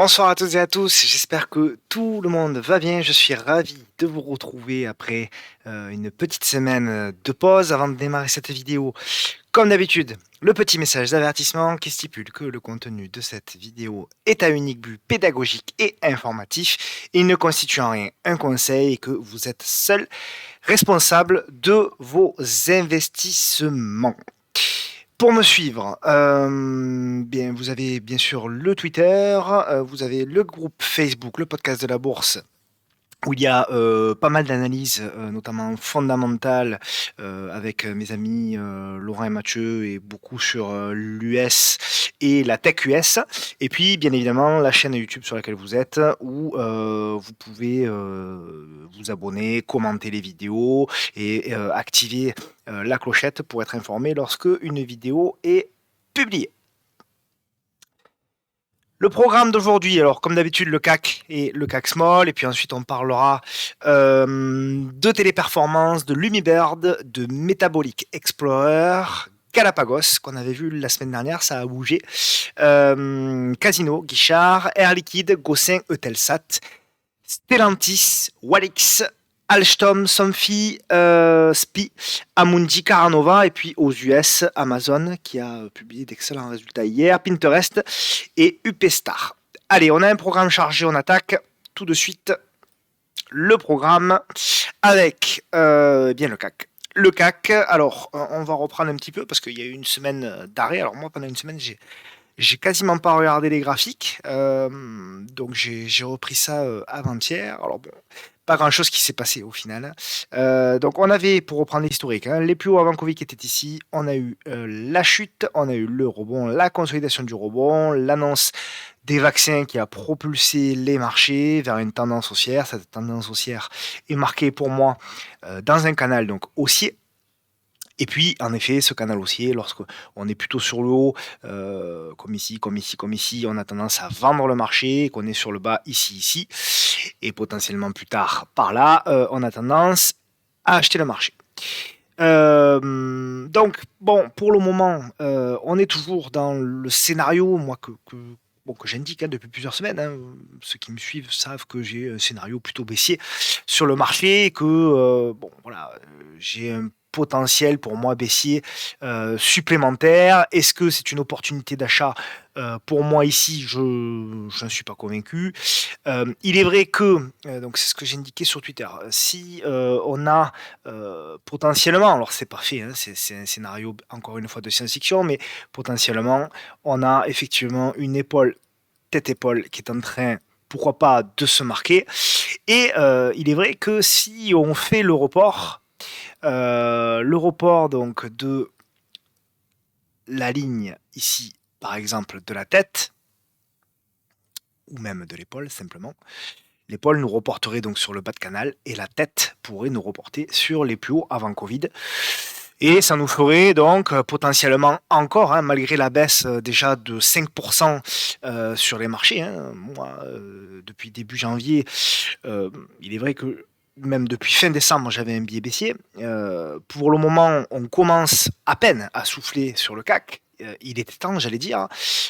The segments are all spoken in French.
Bonsoir à toutes et à tous, j'espère que tout le monde va bien. Je suis ravi de vous retrouver après une petite semaine de pause avant de démarrer cette vidéo. Comme d'habitude, le petit message d'avertissement qui stipule que le contenu de cette vidéo est à unique but pédagogique et informatif. Il ne constitue en rien un conseil et que vous êtes seul responsable de vos investissements. Pour me suivre, bien, vous avez bien sûr le Twitter, vous avez le groupe Facebook, le podcast de la bourse, où il y a pas mal d'analyses, notamment fondamentales, avec mes amis Laurent et Mathieu, et beaucoup sur l'US et la tech US. Et puis, bien évidemment, la chaîne YouTube sur laquelle vous êtes, où vous pouvez vous abonner, commenter les vidéos et activer la clochette pour être informé lorsque une vidéo est publiée. Le programme d'aujourd'hui, alors comme d'habitude, le CAC et le CAC Small, et puis ensuite on parlera de téléperformance, de Lumibird, de Metabolic Explorer, Galapagos, qu'on avait vu la semaine dernière, ça a bougé, Casino, Guichard, Air Liquide, Gossin, Eutelsat, Stellantis, Walix, Alstom, Somfy, SPI, Amundi, Caranova, et puis aux US, Amazon, qui a publié d'excellents résultats hier, Pinterest et UPStar. Allez, on a un programme chargé, on attaque tout de suite le programme avec bien le CAC. Le CAC, alors on va reprendre un petit peu parce qu'il y a eu une semaine d'arrêt. Alors moi, pendant une semaine, j'ai quasiment pas regardé les graphiques, donc j'ai repris ça avant-hier. Alors bon, pas grand-chose qui s'est passé au final. Donc on avait, pour reprendre l'historique, les plus hauts avant Covid qui étaient ici. On a eu la chute, on a eu le rebond, la consolidation du rebond, l'annonce des vaccins qui a propulsé les marchés vers une tendance haussière. Cette tendance haussière est marquée pour moi dans un canal donc haussier. Et puis, en effet, ce canal haussier, lorsqu'on est plutôt sur le haut, comme ici, comme ici, comme ici, on a tendance à vendre le marché, qu'on est sur le bas ici, ici, et potentiellement plus tard par là, on a tendance à acheter le marché. Donc, bon, pour le moment, on est toujours dans le scénario, moi, que j'indique depuis plusieurs semaines. Ceux qui me suivent savent que j'ai un scénario plutôt baissier sur le marché, et que, bon, voilà, j'ai un potentiel pour moi baissier supplémentaire. Est-ce que c'est une opportunité d'achat pour moi ici? Je n'en suis pas convaincu. Il est vrai que, donc c'est ce que j'ai indiqué sur Twitter, si on a potentiellement, alors c'est pas fait, c'est un scénario encore une fois de science-fiction, mais potentiellement on a effectivement une épaule, tête-épaule qui est en train, pourquoi pas, de se marquer. Et il est vrai que si on fait le report donc de la ligne ici, par exemple de la tête, ou même de l'épaule simplement, l'épaule nous reporterait donc sur le bas de canal et la tête pourrait nous reporter sur les plus hauts avant Covid. Et ça nous ferait donc potentiellement encore, malgré la baisse déjà de 5% sur les marchés, moi, depuis début janvier, il est vrai que même depuis fin décembre, j'avais un biais baissier. Pour le moment, on commence à peine à souffler sur le CAC. Il était temps, j'allais dire,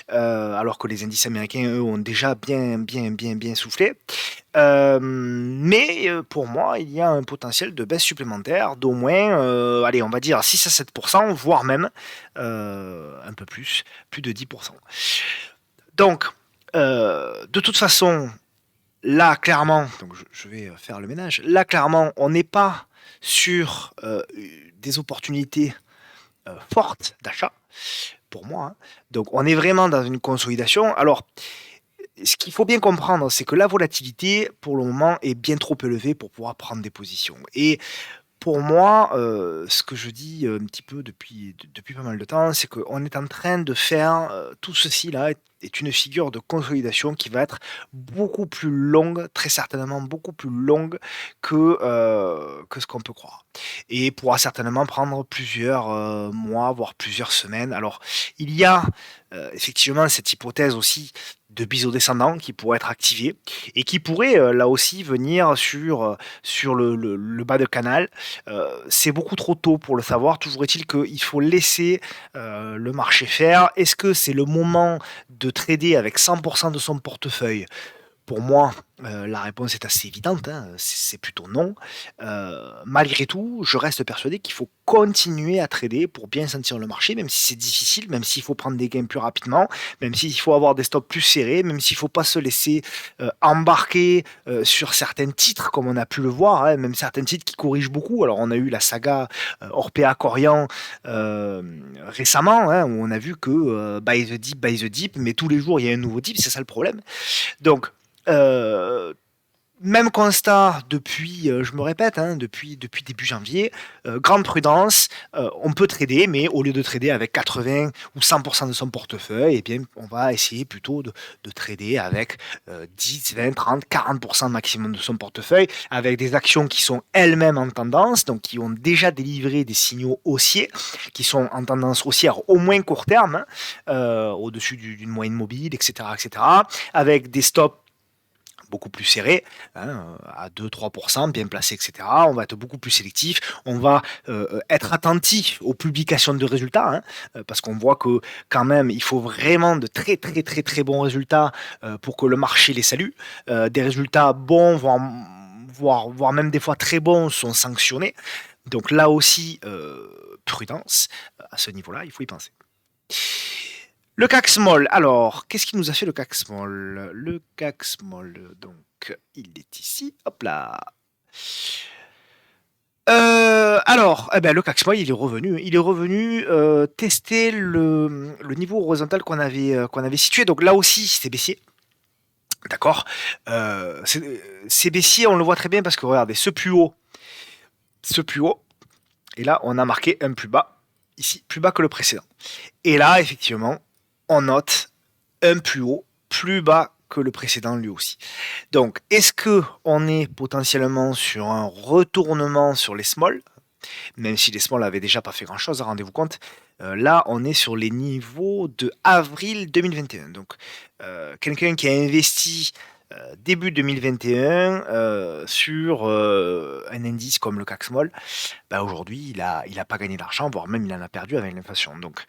alors que les indices américains, eux, ont déjà bien soufflé. Mais pour moi, il y a un potentiel de baisse supplémentaire d'au moins, allez, on va dire 6 à 7%, voire même un peu plus de 10%. Donc, de toute façon, là, clairement, donc je vais faire le ménage, là, clairement, on n'est pas sur des opportunités fortes d'achat, pour moi. Donc, on est vraiment dans une consolidation. Alors, ce qu'il faut bien comprendre, c'est que la volatilité, pour le moment, est bien trop élevée pour pouvoir prendre des positions. Et pour moi, ce que je dis un petit peu depuis pas mal de temps, c'est qu'on est en train de faire, tout ceci là est une figure de consolidation qui va être beaucoup plus longue, très certainement beaucoup plus longue que ce qu'on peut croire, et pourra certainement prendre plusieurs, mois, voire plusieurs semaines. Alors, il y a, effectivement cette hypothèse aussi de biseau descendant qui pourrait être activé et qui pourrait là aussi venir sur le bas de canal. C'est beaucoup trop tôt pour le savoir. Toujours est-il qu'il faut laisser le marché faire. Est-ce que c'est le moment de trader avec 100% de son portefeuille? Pour moi, la réponse est assez évidente, hein, c'est plutôt non. Malgré tout, je reste persuadé qu'il faut continuer à trader pour bien sentir le marché, même si c'est difficile, même s'il faut prendre des gains plus rapidement, même s'il faut avoir des stops plus serrés, même s'il ne faut pas se laisser embarquer sur certains titres, comme on a pu le voir, hein, même certains titres qui corrigent beaucoup. Alors on a eu la saga Orpea Corian récemment, hein, où on a vu que buy the dip, mais tous les jours il y a un nouveau dip, c'est ça le problème. Donc, euh, même constat depuis, je me répète, hein, depuis début janvier, grande prudence, on peut trader, mais au lieu de trader avec 80 ou 100% de son portefeuille, eh bien, on va essayer plutôt de trader avec 10, 20, 30, 40% maximum de son portefeuille, avec des actions qui sont elles-mêmes en tendance, donc qui ont déjà délivré des signaux haussiers, qui sont en tendance haussière au moins court terme, hein, au-dessus d'une moyenne mobile, etc., etc., avec des stops beaucoup plus serré, hein, à 2-3%, bien placé, etc. On va être beaucoup plus sélectif, on va être attentif aux publications de résultats, hein, parce qu'on voit que quand même, il faut vraiment de très très très très bons résultats pour que le marché les salue. Des résultats bons, voire même des fois très bons, sont sanctionnés. Donc là aussi, prudence, à ce niveau-là, il faut y penser. Le CAC Small. Alors, qu'est-ce qui nous a fait le CAC Small? Le CAC Small, donc, il est ici. Hop là. Alors, eh ben, le CAC Small, il est revenu. Il est revenu tester le niveau horizontal qu'on avait situé. Donc là aussi, c'est baissier. D'accord. C'est baissier, on le voit très bien parce que regardez, ce plus haut, et là, on a marqué un plus bas, ici, plus bas que le précédent. Et là, effectivement, on note un plus haut, plus bas que le précédent lui aussi. Donc, est-ce que on est potentiellement sur un retournement sur les small, même si les small avaient déjà pas fait grand-chose, rendez-vous compte. Là, on est sur les niveaux de avril 2021. Donc, quelqu'un qui a investi début 2021 sur un indice comme le CAC Small, bah, aujourd'hui, il a pas gagné d'argent, voire même il en a perdu avec l'inflation. Donc,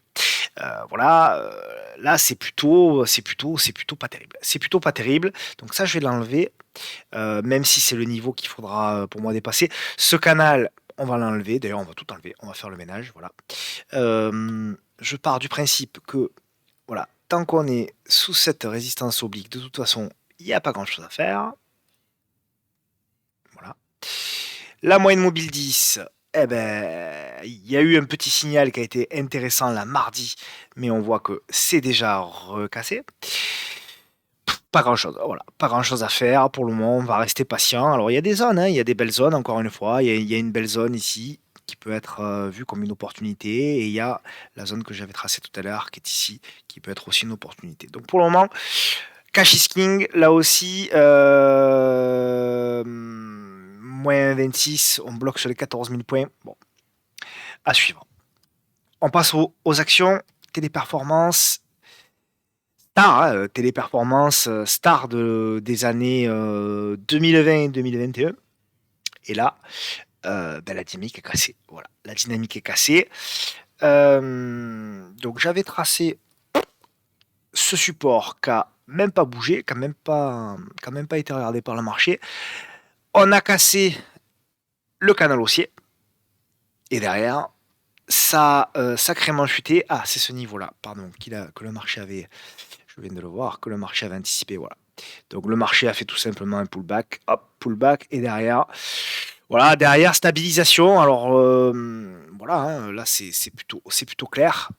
voilà, là c'est plutôt pas terrible. C'est plutôt pas terrible. Donc ça je vais l'enlever, même si c'est le niveau qu'il faudra pour moi dépasser. Ce canal, on va l'enlever. D'ailleurs, on va tout enlever. On va faire le ménage. Voilà. Je pars du principe que voilà, tant qu'on est sous cette résistance oblique, de toute façon, il n'y a pas grand chose à faire. Voilà. La moyenne mobile 10, eh ben, il y a eu un petit signal qui a été intéressant là mardi, mais on voit que c'est déjà recassé. Pas grand chose, voilà, pas grand chose à faire pour le moment, on va rester patient. Alors il y a des zones, hein, il y a des belles zones, encore une fois, il y a une belle zone ici qui peut être vue comme une opportunité, et il y a la zone que j'avais tracée tout à l'heure qui est ici, qui peut être aussi une opportunité. Donc pour le moment, cash is king, là aussi, moins 26, on bloque sur les 14 000 points. Bon, à suivre. On passe aux actions, téléperformance, star, hein, téléperformance, star des années 2020 et 2021. Et là, ben, la dynamique est cassée. Voilà, la dynamique est cassée. Donc j'avais tracé ce support qui a même pas bougé, qui a même pas été regardé par le marché. On a cassé le canal haussier. Et derrière, ça a sacrément chuté. Ah, c'est ce niveau-là, pardon, que le marché avait, je viens de le voir, que le marché avait anticipé. Voilà. Donc le marché a fait tout simplement un pullback, hop, pullback, et derrière, voilà, derrière stabilisation. Alors voilà, hein, là c'est plutôt clair.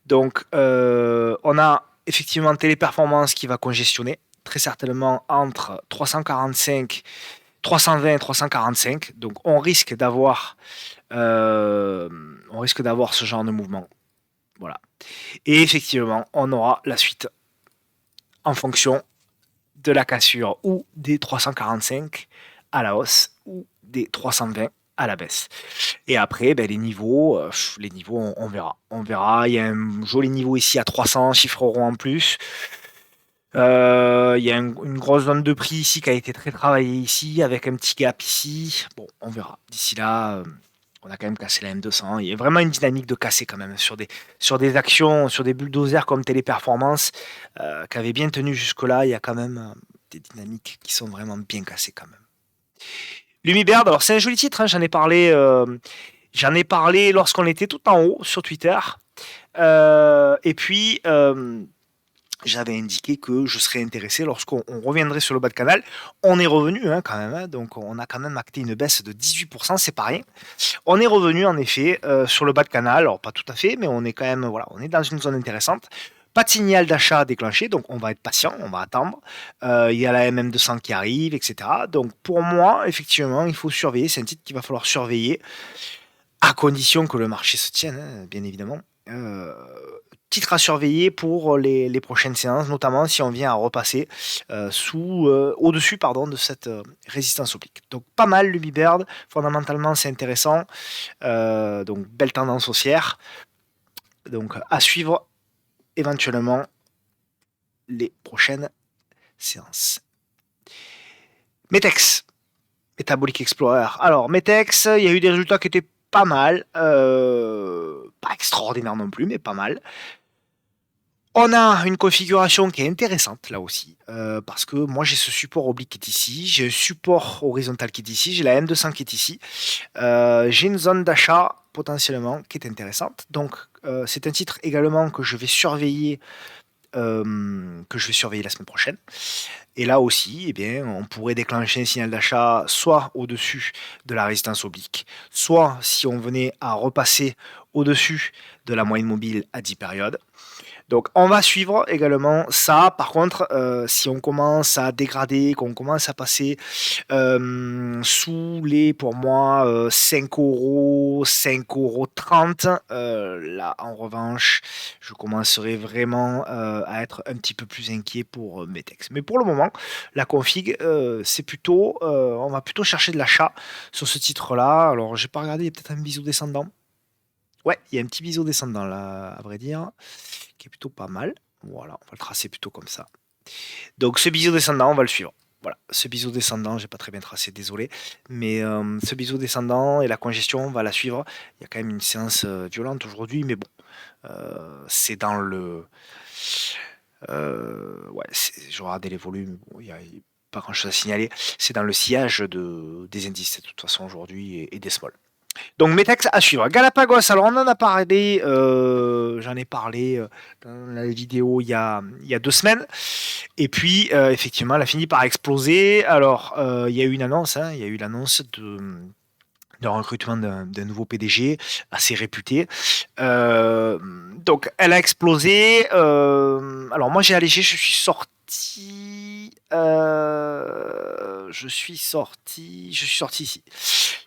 Donc on a effectivement Téléperformance qui va congestionner, très certainement entre 345, 320 et 345. Donc on risque d'avoir ce genre de mouvement. Voilà. Et effectivement, on aura la suite en fonction de la cassure ou des 345 à la hausse ou des 320 à la baisse. Et après, ben, les niveaux, on verra. On verra. Il y a un joli niveau ici à 300 chiffres euros en plus. Il y a une grosse zone de prix ici qui a été très travaillée ici, avec un petit gap ici. Bon, on verra. D'ici là, on a quand même cassé la M200. Il y a vraiment une dynamique de casser quand même sur des actions, sur des bulldozers comme Téléperformance, qui avaient bien tenu jusque-là. Il y a quand même des dynamiques qui sont vraiment bien cassées quand même. Lumibird, alors c'est un joli titre, hein, j'en ai parlé lorsqu'on était tout en haut sur Twitter. Et puis, j'avais indiqué que je serais intéressé lorsqu'on reviendrait sur le bas de canal. On est revenu quand même, hein, donc on a quand même acté une baisse de 18%, c'est pas rien. On est revenu en effet sur le bas de canal, alors pas tout à fait, mais on est quand même, voilà, on est dans une zone intéressante. Pas de signal d'achat déclenché, donc on va être patient, on va attendre. Il y a la MM200 qui arrive, etc. Donc pour moi, effectivement, il faut surveiller, c'est un titre qu'il va falloir surveiller, à condition que le marché se tienne, hein, bien évidemment. Euh, Titre à surveiller pour les prochaines séances, notamment si on vient à repasser au-dessus de cette résistance oblique. Donc pas mal le Biberd, fondamentalement c'est intéressant, donc belle tendance haussière. Donc à suivre éventuellement les prochaines séances. Metex, Metabolic Explorer. Alors Metex, il y a eu des résultats qui étaient pas mal, pas extraordinaires non plus, mais pas mal. On a une configuration qui est intéressante là aussi, parce que moi j'ai ce support oblique qui est ici, j'ai un support horizontal qui est ici, j'ai la M200 qui est ici, j'ai une zone d'achat potentiellement qui est intéressante. Donc c'est un titre également que je vais surveiller la semaine prochaine. Et là aussi, eh bien, on pourrait déclencher un signal d'achat soit au-dessus de la résistance oblique, soit si on venait à repasser au-dessus de la moyenne mobile à 10 périodes. Donc on va suivre également ça. Par contre, si on commence à dégrader, qu'on commence à passer sous les, pour moi, 5 euros, 5,30 €, là en revanche, je commencerai vraiment à être un petit peu plus inquiet pour Metex. Mais pour le moment, la config, on va plutôt chercher de l'achat sur ce titre-là. Alors j'ai pas regardé, il y a peut-être un biseau descendant. Ouais, il y a un petit biseau descendant là, à vrai dire, qui est plutôt pas mal. Voilà, on va le tracer plutôt comme ça. Donc ce biseau descendant, on va le suivre. Voilà, ce biseau descendant, j'ai pas très bien tracé, désolé. Mais ce biseau descendant et la congestion, on va la suivre. Il y a quand même une séance violente aujourd'hui, mais bon, c'est dans le. Ouais, je regardais les volumes, bon, il n'y a pas grand chose à signaler. C'est dans le sillage des indices, de toute façon, aujourd'hui, et des small. Donc Metex à suivre. Galapagos, alors on en a parlé, j'en ai parlé dans la vidéo il y a 2 semaines. Et puis effectivement, elle a fini par exploser. Alors il y a eu une annonce, hein, il y a eu l'annonce de recrutement d'un nouveau PDG assez réputé. Donc elle a explosé. Alors moi j'ai allégé, je suis sorti ici.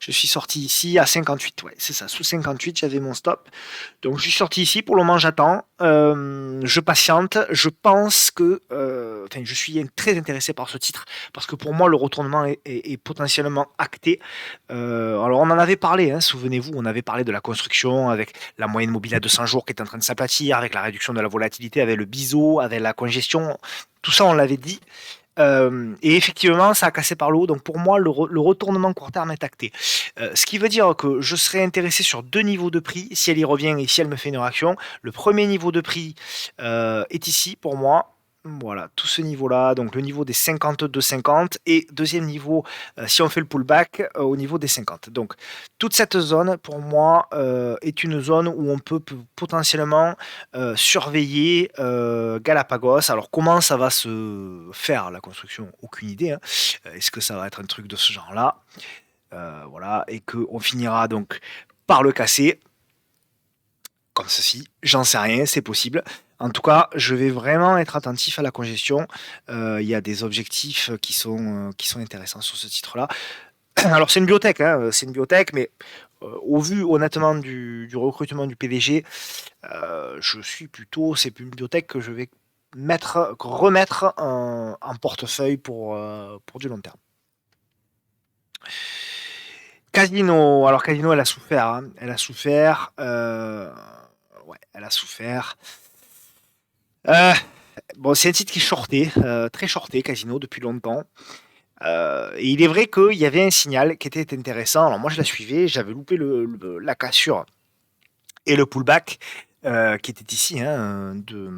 Je suis sorti ici à 58, ouais, c'est ça, sous 58, j'avais mon stop. Donc je suis sorti ici, pour le moment j'attends, je patiente, je pense que, enfin je suis très intéressé par ce titre, parce que pour moi le retournement est potentiellement acté. Alors on en avait parlé, hein, souvenez-vous, on avait parlé de la construction avec la moyenne mobile à 200 jours qui est en train de s'aplatir, avec la réduction de la volatilité, avec le biseau, avec la congestion, tout ça on l'avait dit. Et effectivement, ça a cassé par le haut. Donc pour moi, le retournement court terme est acté. Ce qui veut dire que je serais intéressé sur deux niveaux de prix, si elle y revient et si elle me fait une réaction. Le premier niveau de prix est ici pour moi. Voilà, tout ce niveau-là, donc le niveau des 52,50, et deuxième niveau, si on fait le pullback, au niveau des 50. Donc toute cette zone, pour moi, est une zone où on peut potentiellement surveiller Galapagos. Alors comment ça va se faire la construction? Aucune idée, hein. Est-ce que ça va être un truc de ce genre-là? Voilà, et qu'on finira donc par le casser comme ceci, j'en sais rien, c'est possible. En tout cas, je vais vraiment être attentif à la congestion. Il y a des objectifs qui sont intéressants sur ce titre-là. Alors c'est une biotech, hein, c'est une biotech, mais au vu honnêtement du recrutement du PDG, c'est une biotech que je vais remettre en portefeuille pour du long terme. Casino, alors Casino, elle a souffert, hein. Elle a souffert. Ouais, elle a souffert. Euh, Bon, c'est un titre qui est shorté, très shorté, Casino, depuis longtemps. Et il est vrai qu'il y avait un signal qui était intéressant. Alors moi, je la suivais, j'avais loupé la cassure et le pullback qui était ici de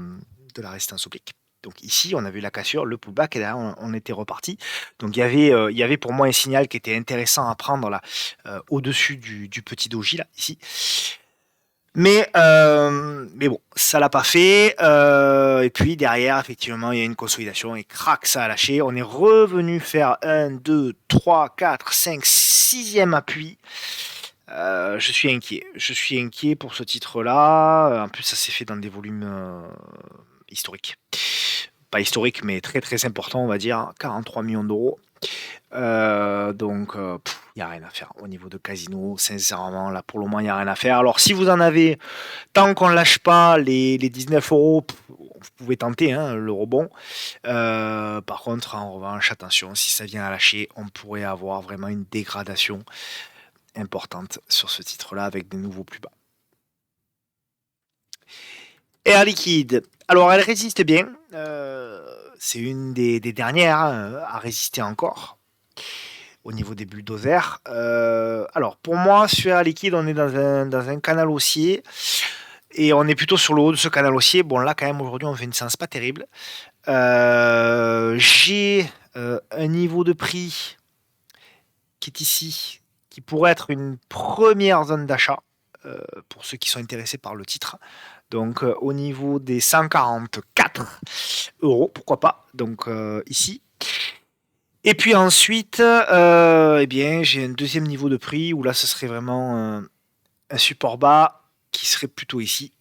la résistance oblique. Donc ici, on a vu la cassure, le pullback, et derrière, on était reparti. Donc il y avait pour moi un signal qui était intéressant à prendre là, au-dessus du petit doji, là, ici. Mais bon, ça l'a pas fait. Et puis derrière, effectivement, il y a une consolidation et crac, ça a lâché. On est revenu faire un, 2, 3, 4, 5, sixième appui. Je suis inquiet. Je suis inquiet pour ce titre-là. En plus, ça s'est fait dans des volumes historiques. Pas historiques, mais très très importants, on va dire. 43 millions d'euros. Donc, il n'y a rien à faire au niveau de Casino. Sincèrement, là, pour le moment, il n'y a rien à faire. Alors, si vous en avez, tant qu'on ne lâche pas les 19 euros, vous pouvez tenter le rebond. Par contre, en revanche, attention, si ça vient à lâcher, on pourrait avoir vraiment une dégradation importante sur ce titre-là avec des nouveaux plus bas. Air Liquide. Alors, elle résiste bien. C'est une des dernières à résister encore au niveau des bulldozers. Alors, pour moi, sur Air Liquide, on est dans un canal haussier. Et on est plutôt sur le haut de ce canal haussier. Bon, là, quand même, aujourd'hui, on fait une séance pas terrible. J'ai un niveau de prix qui est ici, qui pourrait être une première zone d'achat pour ceux qui sont intéressés par le titre. Donc, au niveau des 144 euros, pourquoi pas. Donc, ici. Et puis ensuite, eh bien, j'ai un deuxième niveau de prix où là, ce serait vraiment un support bas qui serait plutôt ici.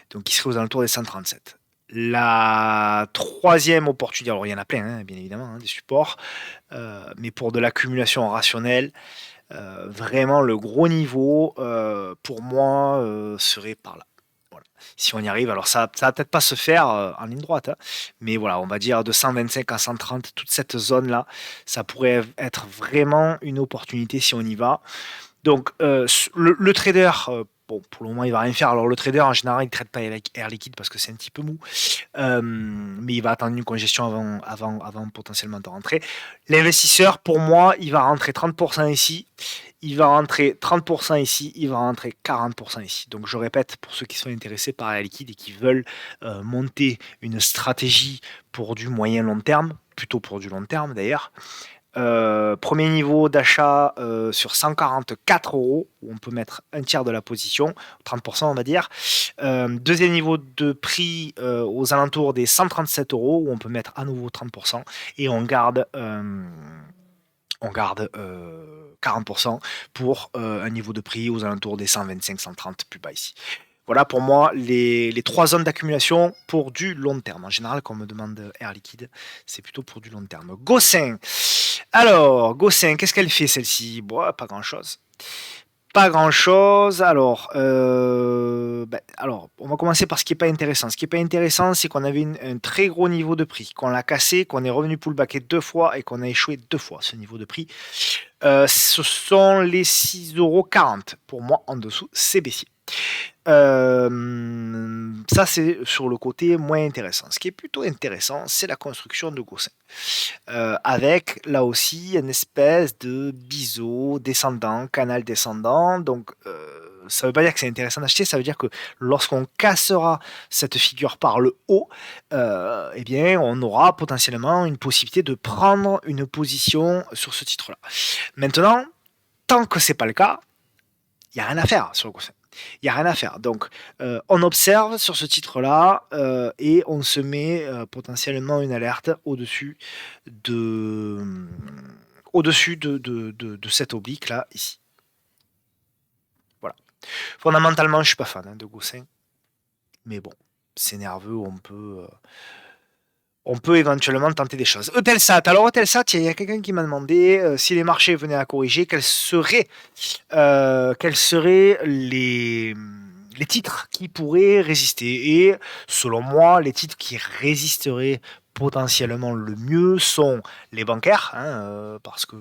Donc, qui serait aux alentours des 137. La troisième opportunité, alors il y en a plein, bien évidemment, des supports, mais pour de l'accumulation rationnelle, vraiment le gros niveau, pour moi, serait par là. Voilà. Si on y arrive, alors ça va peut-être pas se faire en ligne droite, mais voilà, on va dire de 125 à 130, toute cette zone-là, ça pourrait être vraiment une opportunité si on y va. Donc, le trader, bon, pour le moment, il va rien faire. Alors, le trader, en général, il ne traite pas avec Air Liquide parce que c'est un petit peu mou. Mais il va attendre une congestion avant potentiellement de rentrer. L'investisseur, pour moi, il va rentrer 30% ici. Il va rentrer 30% ici. Il va rentrer 40% ici. Donc, je répète, pour ceux qui sont intéressés par Air Liquide et qui veulent monter une stratégie pour du moyen long terme, plutôt pour du long terme d'ailleurs, premier niveau d'achat sur 144 euros, où on peut mettre un tiers de la position, 30% on va dire. Deuxième niveau de prix aux alentours des 137 euros, où on peut mettre à nouveau 30%, et on garde 40% pour un niveau de prix aux alentours des 125-130 plus bas ici. Voilà pour moi les trois zones d'accumulation pour du long terme. En général, quand on me demande Air Liquide, c'est plutôt pour du long terme. Gossin. Alors, Gossin, qu'est-ce qu'elle fait celle-ci? Bon, pas grand-chose. Pas grand-chose. Alors, on va commencer par ce qui n'est pas intéressant. Ce qui n'est pas intéressant, c'est qu'on avait un très gros niveau de prix, qu'on l'a cassé, qu'on est revenu pullbacker 2 fois et qu'on a échoué 2 fois ce niveau de prix. Ce sont les 6,40 €. Pour moi, en dessous, c'est baissier. Ça, c'est sur le côté moins intéressant. Ce qui est plutôt intéressant, c'est la construction de Gossin. Avec, là aussi, une espèce de biseau descendant, canal descendant. Donc, ça ne veut pas dire que c'est intéressant d'acheter, ça veut dire que lorsqu'on cassera cette figure par le haut, eh bien, on aura potentiellement une possibilité de prendre une position sur ce titre-là. Maintenant, tant que c'est pas le cas, il n'y a rien à faire sur le Gossin. Il n'y a rien à faire. Donc, on observe sur ce titre-là et on se met potentiellement une alerte au-dessus de cette oblique-là, ici. Voilà. Fondamentalement, je ne suis pas fan de Gossin. Mais bon, c'est nerveux, on peut éventuellement tenter des choses. Eutelsat. Alors, Eutelsat, il y a quelqu'un qui m'a demandé si les marchés venaient à corriger, quels seraient les titres qui pourraient résister. Et selon moi, les titres qui résisteraient potentiellement le mieux sont les bancaires, parce que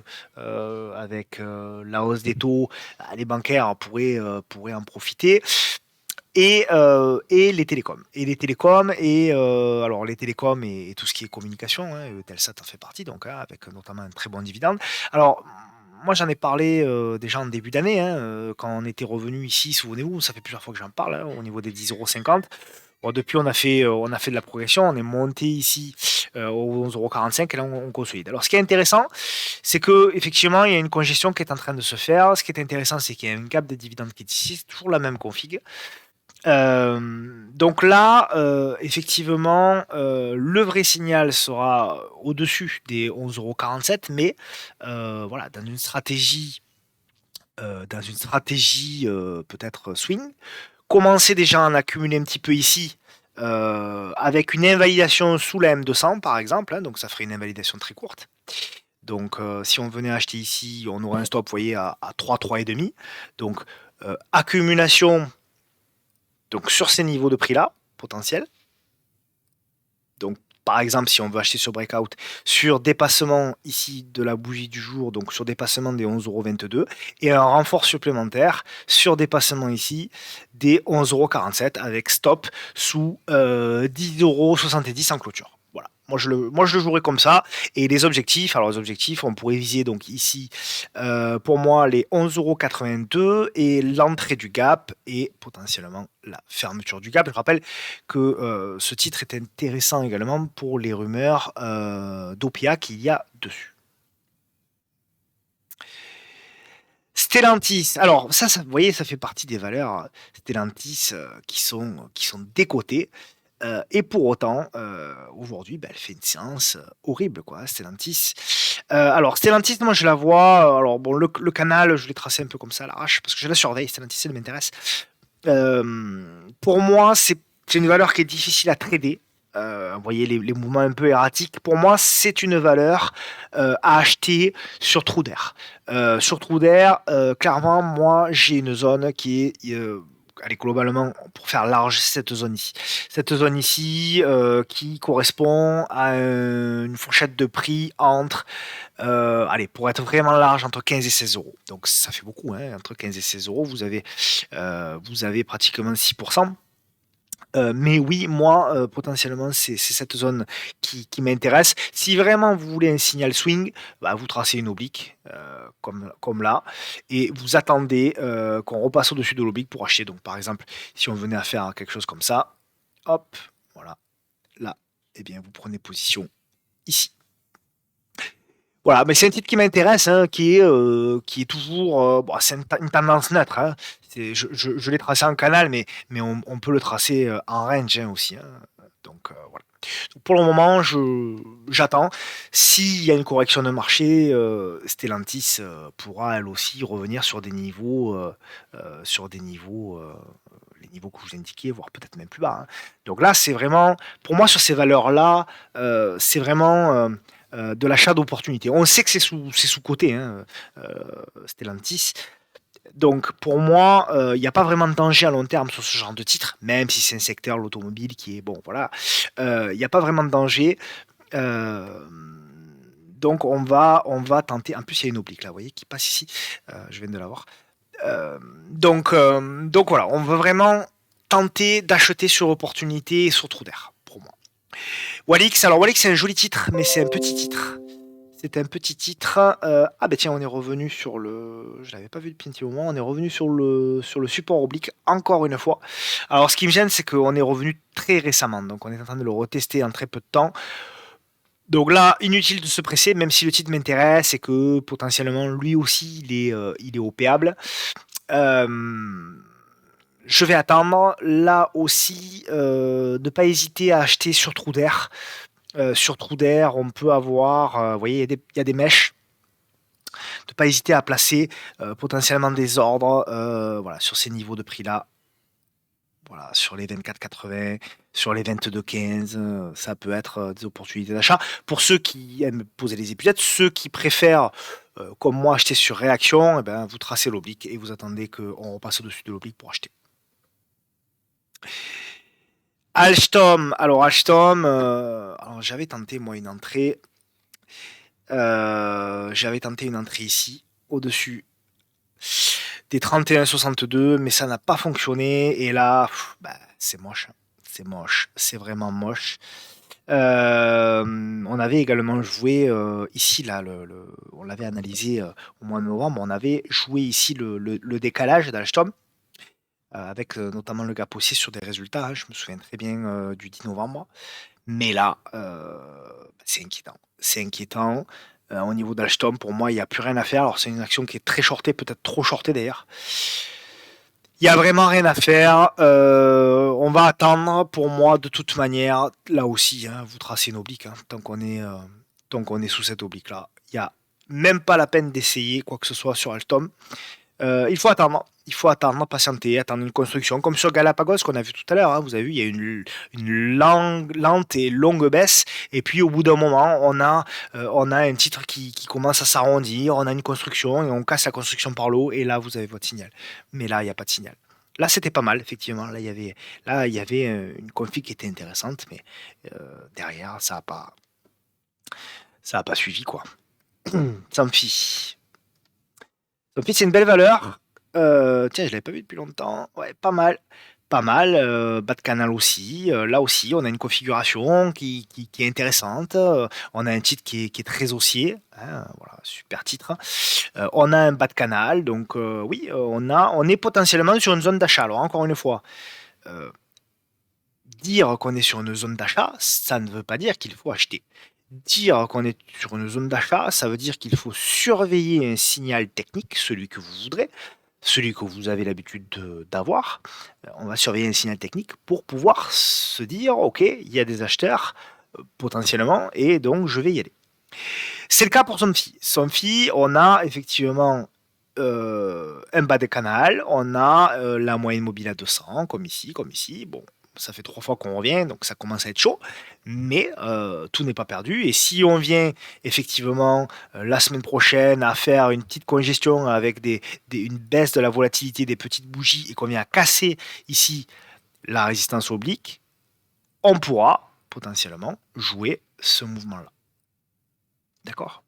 avec la hausse des taux, les bancaires pourraient en profiter. et les télécoms. Alors les télécoms et tout ce qui est communication, hein, Telsat en fait partie, donc hein, avec notamment un très bon dividende. Alors, moi j'en ai parlé déjà en début d'année, hein, quand on était revenu ici, souvenez-vous, ça fait plusieurs fois que j'en parle, hein, au niveau des 10,50 €. Bon, depuis, on a fait de la progression, on est monté ici aux 11,45 € et là on consolide. Alors, ce qui est intéressant, c'est que effectivement, il y a une congestion qui est en train de se faire. Ce qui est intéressant, c'est qu'il y a un gap de dividendes qui est ici, c'est toujours la même config. Donc là, effectivement, le vrai signal sera au-dessus des 11,47 €, mais voilà, dans une stratégie peut-être swing, commencer déjà à en accumuler un petit peu ici, avec une invalidation sous la M200 par exemple, hein, donc ça ferait une invalidation très courte. Donc si on venait acheter ici, on aurait un stop, vous voyez, à 3, 3,5. Donc accumulation donc sur ces niveaux de prix-là, potentiels. Donc, par exemple, si on veut acheter sur breakout, sur dépassement ici de la bougie du jour, donc sur dépassement des 11,22 €, et un renfort supplémentaire sur dépassement ici des 11,47 € avec stop sous 10,70 € en clôture. Voilà. Moi, je le jouerais comme ça. Et les objectifs, alors les objectifs, on pourrait viser donc ici, pour moi, les 11,82 € et l'entrée du gap et potentiellement la fermeture du gap. Je rappelle que ce titre est intéressant également pour les rumeurs d'OPA qu'il y a dessus. Stellantis, alors ça, vous voyez, ça fait partie des valeurs Stellantis qui sont décotées. Et pour autant, aujourd'hui, elle fait une séance horrible, quoi, Stellantis. Alors, Stellantis, moi, je la vois. Alors, bon, le canal, je l'ai tracé un peu comme ça à l'arrache, parce que je la surveille. Stellantis, elle m'intéresse. Pour moi, c'est une valeur qui est difficile à trader. Vous voyez les mouvements un peu erratiques. Pour moi, c'est une valeur à acheter sur trou d'air. Sur trou d'air, clairement, moi, j'ai une zone qui est allez, globalement, pour faire large, cette zone ici. Cette zone ici qui correspond à une fourchette de prix entre, allez, pour être vraiment large, entre 15 et 16 €. Donc ça fait beaucoup, hein, entre 15 et 16 €, vous avez pratiquement 6%. Mais oui, moi, potentiellement, c'est cette zone qui m'intéresse. Si vraiment vous voulez un signal swing, bah, vous tracez une oblique, comme là, et vous attendez qu'on repasse au-dessus de l'oblique pour acheter. Donc, par exemple, si on venait à faire quelque chose comme ça, hop, voilà, là, eh bien, vous prenez position ici. Voilà, mais c'est un titre qui m'intéresse, hein, qui est toujours, bon, c'est une tendance neutre, hein. Je l'ai tracé en canal, mais on peut le tracer en range, hein, aussi, hein. Donc voilà. Donc, pour le moment, j'attends. S'il y a une correction de marché, Stellantis pourra elle aussi revenir sur des niveaux, les niveaux que je vous indiquais, voire peut-être même plus bas, hein. Donc là, c'est vraiment, pour moi, sur ces valeurs-là, c'est vraiment de l'achat d'opportunité. On sait que c'est sous-coté, hein, Stellantis. Donc pour moi, il n'y a pas vraiment de danger à long terme sur ce genre de titre, même si c'est un secteur, l'automobile, qui est bon, voilà. Il n'y a pas vraiment de danger. Euh, donc on va tenter. En plus, il y a une oblique là, vous voyez, qui passe ici. Je viens de la voir. Euh, donc voilà, on veut vraiment tenter d'acheter sur opportunité et sur trou d'air, pour moi. Walix, alors Walix c'est un joli titre, mais c'est un petit titre. C'est un petit titre. Ah ben tiens, on est revenu sur le. Je l'avais pas vu depuis un petit moment. On est revenu sur le support oblique encore une fois. Alors ce qui me gêne, c'est qu'on est revenu très récemment. Donc on est en train de le retester en très peu de temps. Donc là, inutile de se presser, même si le titre m'intéresse et que potentiellement lui aussi il est opéable. Euh, je vais attendre. Là aussi, ne pas hésiter à acheter sur trou d'air. Sur trou d'air, on peut avoir, vous voyez, il y a des mèches. Ne pas hésiter à placer potentiellement des ordres, voilà, sur ces niveaux de prix-là. Voilà, sur les 24,80, sur les 22,15, ça peut être des opportunités d'achat. Pour ceux qui aiment poser les épicettes, ceux qui préfèrent, comme moi, acheter sur réaction, eh ben, vous tracez l'oblique et vous attendez qu'on repasse au-dessus de l'oblique pour acheter. Alstom, alors Alstom, alors j'avais tenté moi une entrée. J'avais tenté une entrée ici, au-dessus des 31,62, mais ça n'a pas fonctionné. Et là, c'est moche, hein. C'est moche, c'est vraiment moche. On avait également joué ici, là, on l'avait analysé au mois de novembre, on avait joué ici le décalage d'Alstom, avec notamment le gap haussier sur des résultats, hein. Je me souviens très bien du 10 novembre. Mais là, c'est inquiétant. C'est inquiétant. Au niveau d'Alstom, pour moi, il n'y a plus rien à faire. Alors, c'est une action qui est très shortée, peut-être trop shortée d'ailleurs. Il n'y a vraiment rien à faire. On va attendre. Pour moi, de toute manière, là aussi, hein, vous tracez une oblique, hein, tant qu'on est sous cette oblique-là. Il n'y a même pas la peine d'essayer quoi que ce soit sur Alstom. Il faut attendre, patienter, attendre une construction, comme sur Galapagos qu'on a vu tout à l'heure, hein. Vous avez vu, il y a une lente et longue baisse, et puis au bout d'un moment, on a un titre qui commence à s'arrondir, on a une construction, et on casse la construction par l'eau, et là, vous avez votre signal. Mais là, il n'y a pas de signal. Là, c'était pas mal, effectivement. Là, il y avait une config qui était intéressante, mais derrière, ça a pas suivi, quoi. Ça me fie. En fait, c'est une belle valeur. Tiens, je l'avais pas vu depuis longtemps. Ouais, pas mal. Pas mal. Bas de canal aussi. Là aussi, on a une configuration qui est intéressante. On a un titre qui est très haussier, hein. Voilà, super titre. On a un bas de canal. Donc, oui, on est potentiellement sur une zone d'achat. Alors, encore une fois, euh, dire qu'on est sur une zone d'achat, ça ne veut pas dire qu'il faut acheter. Dire qu'on est sur une zone d'achat, ça veut dire qu'il faut surveiller un signal technique, celui que vous voudrez, celui que vous avez l'habitude d'avoir. On va surveiller un signal technique pour pouvoir se dire, OK, il y a des acheteurs potentiellement, et donc je vais y aller. C'est le cas pour Somfy. Somfy, on a effectivement un bas de canal, on a la moyenne mobile à 200, comme ici, comme ici. Bon, ça fait 3 fois qu'on revient, donc ça commence à être chaud, mais tout n'est pas perdu. Et si on vient effectivement la semaine prochaine à faire une petite congestion avec une baisse de la volatilité des petites bougies et qu'on vient à casser ici la résistance oblique, on pourra potentiellement jouer ce mouvement-là. D'accord?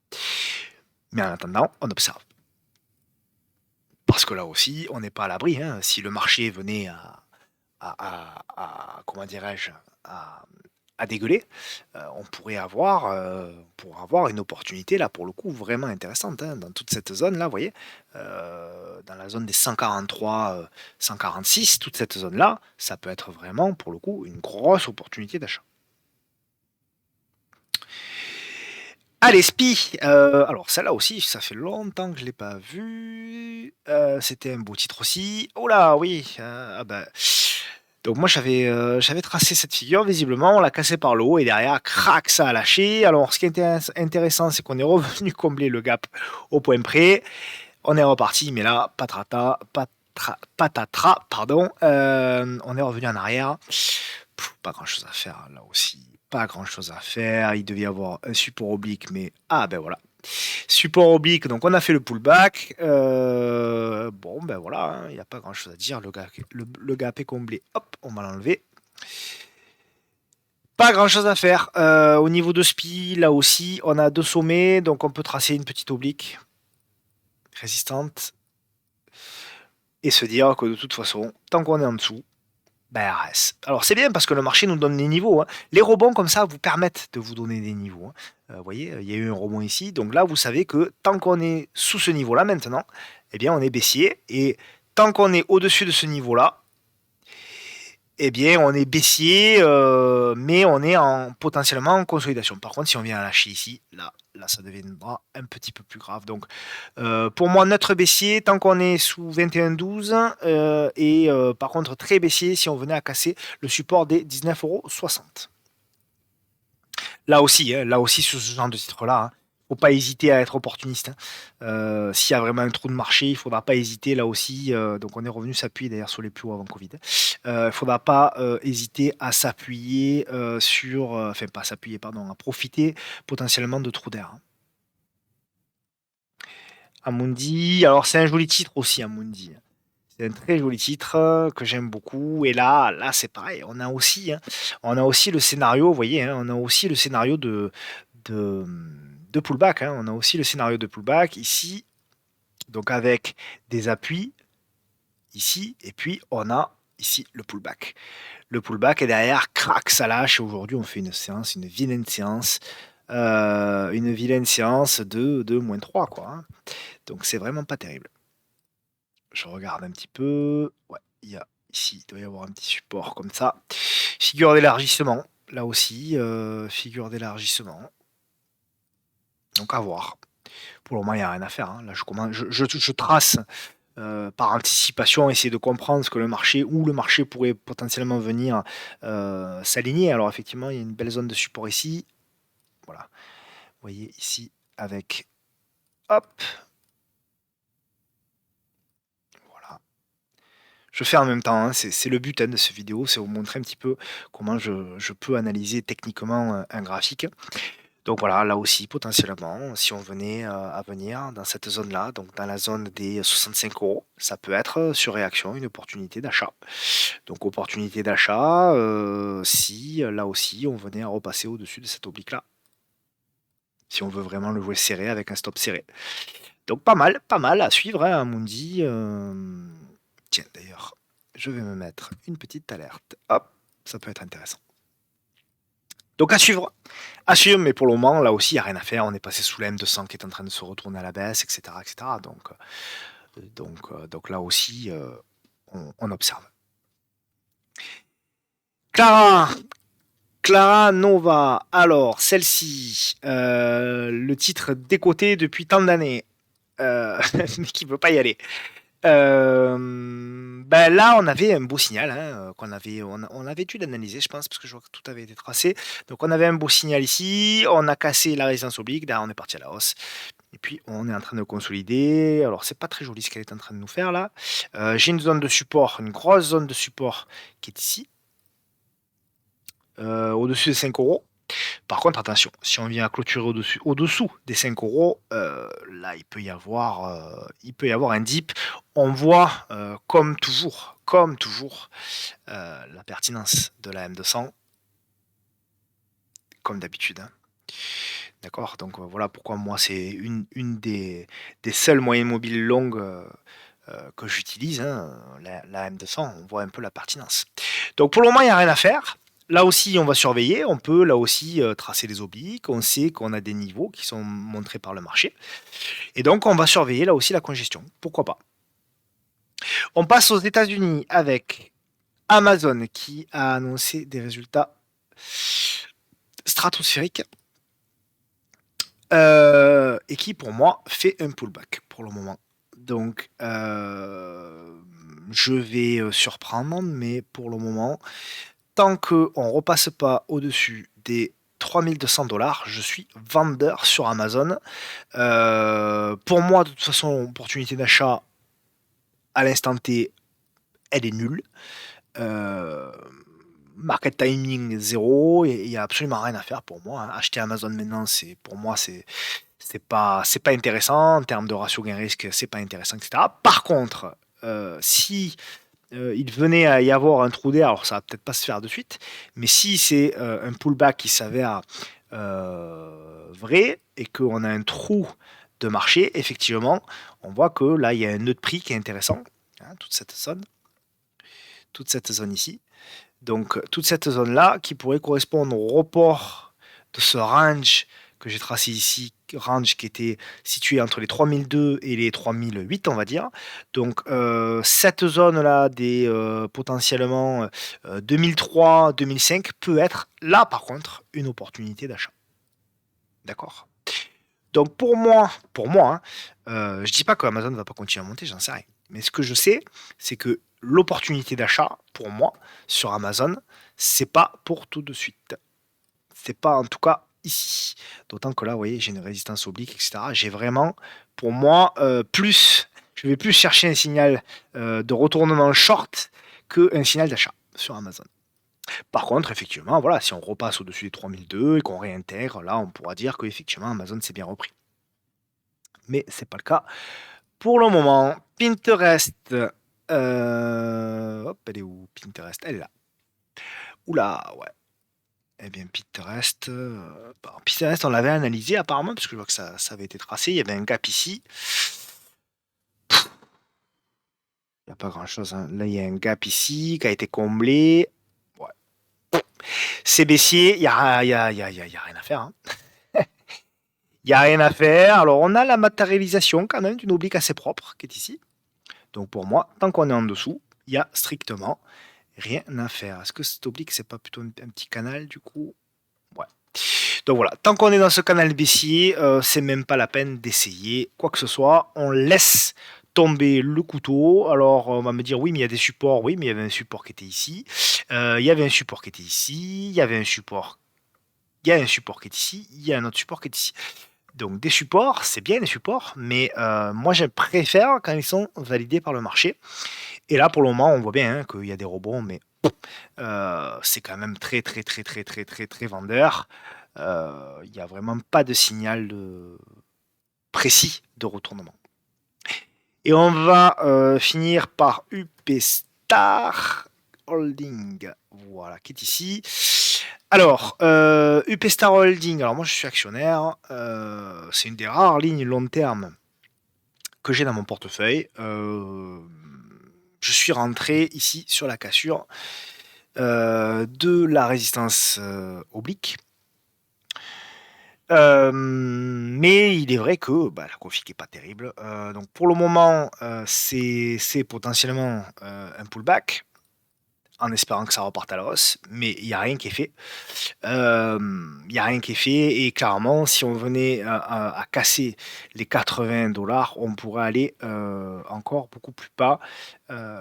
Mais en attendant, on observe. Parce que là aussi, on n'est pas à l'abri, hein. Si le marché venait comment dirais-je, à dégueuler, on pourrait avoir une opportunité là pour le coup vraiment intéressante, hein, dans toute cette zone là, vous voyez, dans la zone des 143, 146, toute cette zone là, ça peut être vraiment pour le coup une grosse opportunité d'achat. Allez, SPI. Alors celle-là aussi, ça fait longtemps que je l'ai pas vue. C'était un beau titre aussi. Oh là, oui. Ah bah. Donc moi j'avais tracé cette figure, visiblement, on l'a cassé par le haut et derrière, crac, ça a lâché. Alors ce qui est intéressant, c'est qu'on est revenu combler le gap au point près. On est reparti, mais là, patatras, pardon. On est revenu en arrière. Pas grand chose à faire là aussi. Pas grand chose à faire. Il devait y avoir un support oblique, mais ah ben voilà. Support oblique, donc on a fait le pullback. Bon ben voilà, hein, il n'y a pas grand chose à dire. Le gap est comblé. Hop, on va l'enlever. Pas grand chose à faire. Au niveau de SPI, là aussi, on a deux sommets, donc on peut tracer une petite oblique résistante et se dire que de toute façon, tant qu'on est en dessous, ben RS. Alors c'est bien parce que le marché nous donne des niveaux, hein. Les rebonds comme ça vous permettent de vous donner des niveaux, hein. Vous voyez, il y a eu un rebond ici, donc là vous savez que tant qu'on est sous ce niveau-là maintenant, eh bien on est baissier, et tant qu'on est au-dessus de ce niveau-là, eh bien on est baissier, mais on est potentiellement en consolidation. Par contre, si on vient à lâcher ici, là ça deviendra un petit peu plus grave. Donc pour moi, neutre baissier tant qu'on est sous 21,12, et par contre très baissier si on venait à casser le support des 19,60 €. Là aussi, hein, sur ce genre de titre-là, hein, faut pas hésiter à être opportuniste, hein. S'il y a vraiment un trou de marché, il faudra pas hésiter là aussi. Donc on est revenu s'appuyer d'ailleurs sur les plus hauts avant Covid. Il faudra pas hésiter à s'appuyer enfin pas s'appuyer, pardon, à profiter potentiellement de trous d'air, hein. Amundi, alors c'est un joli titre aussi, Amundi. C'est un très joli titre que j'aime beaucoup. Et là c'est pareil. On a aussi le scénario, vous voyez, hein, on a aussi le scénario de, pullback, hein. On a aussi le scénario de pullback ici, donc avec des appuis, ici, et puis on a ici le pullback. Le pullback est derrière, crac, ça lâche. Aujourd'hui, on fait une séance, une vilaine séance. De -3, quoi. Hein. Donc c'est vraiment pas terrible. Je regarde un petit peu. Ouais, il y a ici, il doit y avoir un petit support comme ça. Figure d'élargissement, là aussi, figure d'élargissement. Donc à voir. Pour le moment, il n'y a rien à faire. Hein. Là, je trace par anticipation, essayer de comprendre ce que le marché, où le marché pourrait potentiellement venir s'aligner. Alors effectivement, il y a une belle zone de support ici. Voilà. Vous voyez ici avec hop. Voilà. Je fais en même temps, hein, c'est le but de cette vidéo, c'est vous montrer un petit peu comment je peux analyser techniquement un graphique. Donc voilà, là aussi, potentiellement, si on venait à venir dans cette zone-là, donc dans la zone des 65 €, ça peut être sur réaction une opportunité d'achat. Donc opportunité d'achat, si là aussi on venait à repasser au-dessus de cette oblique-là. Si on veut vraiment le jouer serré avec un stop serré. Donc pas mal à suivre, hein, Amundi. Tiens, d'ailleurs, je vais me mettre une petite alerte. Hop, ça peut être intéressant. Donc à suivre, mais pour le moment, là aussi, il n'y a rien à faire. On est passé sous la M200 qui est en train de se retourner à la baisse, etc. etc. Donc là aussi, on observe. Clara, Clara Nova. Alors, celle-ci, le titre décoté depuis tant d'années, mais qui ne veut pas y aller. Ben là, on avait un beau signal hein, on avait dû l'analyser, je pense, parce que je vois que tout avait été tracé. Donc, on avait un beau signal ici, on a cassé la résistance oblique, derrière, on est parti à la hausse. Et puis, on est en train de consolider. Alors, c'est pas très joli ce qu'elle est en train de nous faire là. J'ai une zone de support, une grosse zone de support qui est ici, au-dessus de 5 €. Par contre, attention, si on vient à clôturer au-dessous des 5 €, là, il peut y avoir un dip. On voit, comme toujours, la pertinence de la M200, comme d'habitude. Hein. D'accord? Donc voilà pourquoi moi, c'est une des seules moyennes mobiles longues que j'utilise. Hein, la M200, on voit un peu la pertinence. Donc pour le moment, il n'y a rien à faire. Là aussi, on va surveiller. On peut là aussi tracer les obliques. On sait qu'on a des niveaux qui sont montrés par le marché. Et donc, on va surveiller là aussi la congestion. Pourquoi pas? On passe aux États-Unis avec Amazon qui a annoncé des résultats stratosphériques et qui, pour moi, fait un pullback pour le moment. Donc, je vais surprendre, mais pour le moment, tant qu'on ne repasse pas au-dessus des 3 200 $, je suis vendeur sur Amazon. Pour moi, de toute façon, opportunité d'achat à l'instant T, elle est nulle. Euh, Market timing zéro, il n'y a absolument rien à faire pour moi. Hein. Acheter Amazon maintenant, pour moi, c'est pas intéressant. En termes de ratio gain-risque, c'est pas intéressant, etc. Par contre, si il venait à y avoir un trou d'air, alors ça va peut-être pas se faire de suite, mais si c'est un pullback qui s'avère vrai et qu'on a un trou de marché, effectivement, on voit que là, il y a un nœud de prix qui est intéressant, hein, toute cette zone ici. Donc, toute cette zone-là qui pourrait correspondre au report de ce range que j'ai tracé ici, range qui était situé entre les 3002 et les 3008, on va dire. Donc, cette zone-là, des potentiellement 2003, 2005, peut être là, par contre, une opportunité d'achat. D'accord? Donc, pour moi hein, je dis pas que Amazon ne va pas continuer à monter, j'en sais rien. Mais ce que je sais, c'est que l'opportunité d'achat, pour moi, sur Amazon, c'est pas pour tout de suite. C'est pas en tout cas ici. D'autant que là, vous voyez, j'ai une résistance oblique, etc. J'ai vraiment, pour moi, je vais plus chercher un signal de retournement short qu'un signal d'achat sur Amazon. Par contre, effectivement, voilà, si on repasse au-dessus des 3002 et qu'on réintègre, là, on pourra dire qu'effectivement, Amazon s'est bien repris. Mais c'est pas le cas pour le moment. Pinterest, hop, elle est où Pinterest? Elle est là. Oula, ouais. Eh bien, Pinterest, Pinterest, on l'avait analysé apparemment, parce que je vois que ça avait été tracé. Il y avait un gap ici. Il n'y a pas grand-chose, hein. Là, il y a un gap ici qui a été comblé. Ouais. C'est baissier, il n'y a, rien à faire, hein. Il n'y a rien à faire. Alors, on a la matérialisation quand même d'une oblique assez propre qui est ici. Donc, pour moi, tant qu'on est en dessous, il n'y a strictement rien à faire. Est-ce que cette oblique, c'est pas plutôt un petit canal du coup? Ouais. Donc voilà, tant qu'on est dans ce canal baissier, c'est même pas la peine d'essayer quoi que ce soit. On laisse tomber le couteau. Alors on va me dire oui, mais il y a des supports. Oui, mais il y avait un support qui était ici. Il y avait un support qui était ici. Il y avait un support. Il y a un support qui est ici. Il y a un autre support qui est ici. Donc des supports, c'est bien les supports, mais moi je préfère quand ils sont validés par le marché. Et là pour le moment on voit bien hein, qu'il y a des rebonds, mais c'est quand même très très très très très très très vendeur. Il n'y a vraiment pas de signal précis de retournement. Et on va finir par UP Star Holding, voilà, qui est ici. Alors, UP Star Holding, alors moi je suis actionnaire, c'est une des rares lignes long terme que j'ai dans mon portefeuille. Je suis rentré ici sur la cassure de la résistance oblique. Mais il est vrai que la config n'est pas terrible. Donc pour le moment, c'est potentiellement un pullback, en espérant que ça reparte à la hausse, mais il n'y a rien qui est fait. Il n'y a rien qui est fait, et clairement, si on venait à casser les 80$, on pourrait aller encore beaucoup plus bas.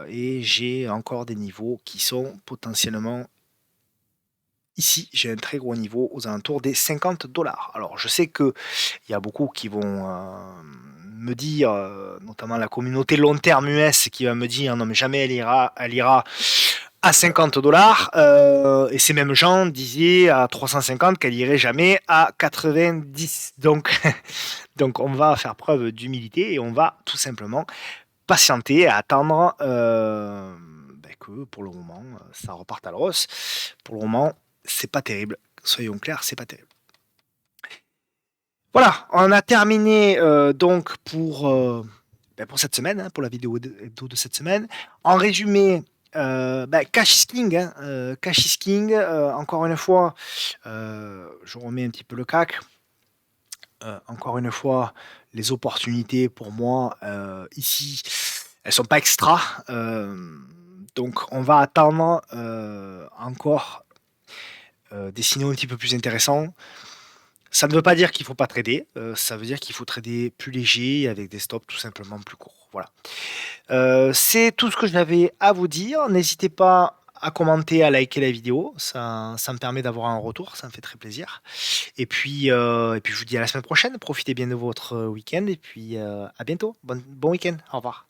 Et j'ai encore des niveaux qui sont potentiellement ici. J'ai un très gros niveau aux alentours des 50$. Alors je sais qu'il y a beaucoup qui vont me dire, notamment la communauté long terme US, qui va me dire non mais jamais elle ira à 50$. Et ces mêmes gens disaient à 350 qu'elle irait jamais à 90. Donc, donc on va faire preuve d'humilité et on va tout simplement patienter et attendre que pour le moment ça reparte à la hausse. Pour le moment, c'est pas terrible. Soyons clairs, c'est pas terrible. Voilà, on a terminé donc pour cette semaine, hein, pour la vidéo hebdo de cette semaine. En résumé, cash is king. Hein, cash is king. Encore une fois, je remets un petit peu le CAC. Encore une fois, les opportunités pour moi ici, elles sont pas extra. Donc on va attendre encore des signaux un petit peu plus intéressants. Ça ne veut pas dire qu'il ne faut pas trader, ça veut dire qu'il faut trader plus léger avec des stops tout simplement plus courts. Voilà. C'est tout ce que j'avais à vous dire. N'hésitez pas à commenter, à liker la vidéo. Ça me permet d'avoir un retour, ça me fait très plaisir. Et puis je vous dis à la semaine prochaine. Profitez bien de votre week-end et puis à bientôt. Bon week-end. Au revoir.